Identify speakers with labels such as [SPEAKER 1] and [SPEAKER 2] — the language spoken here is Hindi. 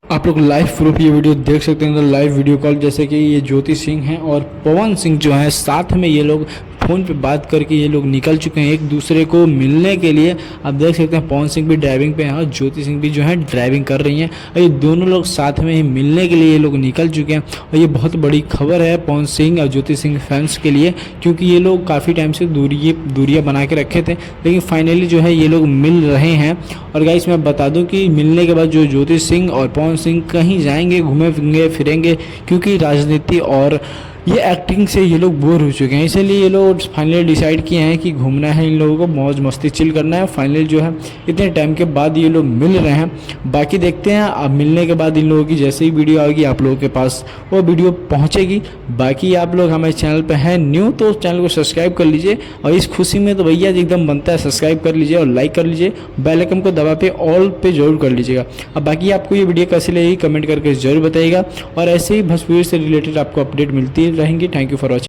[SPEAKER 1] आप लोग लाइव प्रूफ ये वीडियो देख सकते हैं। तो लाइव वीडियो कॉल जैसे कि ये ज्योति सिंह हैं और पवन सिंह जो हैं साथ में ये लोग फ़ोन पे बात करके ये लोग निकल चुके हैं एक दूसरे को मिलने के लिए। आप देख सकते हैं पवन सिंह भी ड्राइविंग पे हैं और ज्योति सिंह भी जो है ड्राइविंग कर रही हैं और ये दोनों लोग साथ में ही मिलने के लिए ये लोग निकल चुके हैं। और ये बहुत बड़ी खबर है पवन सिंह और ज्योति सिंह फैंस के लिए, क्योंकि ये लोग काफ़ी टाइम से दूरियाँ बना के रखे थे, लेकिन फाइनली जो है ये लोग मिल रहे हैं। और गाइस मैं बता दूं कि मिलने के बाद जो ज्योति सिंह और पवन सिंह कहीं जाएंगे, घूमेंगे फिरेंगे, क्योंकि राजनीति और ये एक्टिंग से ये लोग बोर हो चुके हैं। इसीलिए ये लोग फाइनली डिसाइड किए हैं कि घूमना है, इन लोगों को मौज मस्ती चिल करना है। फाइनली जो है इतने टाइम के बाद ये लोग मिल रहे हैं। बाकी देखते हैं अब मिलने के बाद इन लोगों की जैसे ही वीडियो आएगी आप लोगों के पास वो वीडियो पहुँचेगी। बाकी आप लोग हमारे चैनल पर हैं न्यू तो चैनल को सब्सक्राइब कर लीजिए, और इस खुशी में तो भैया एकदम बनता है सब्सक्राइब कर लीजिए और लाइक कर लीजिए, बेल आइकन को दबा पे ऑल पे जरूर कर लीजिएगा। अब बाकी आपको ये वीडियो कैसी लगी कमेंट करके जरूर बताइएगा, और ऐसे ही भोजपुरी से रिलेटेड आपको अपडेट मिलती रहेंगी। Thank you for watching.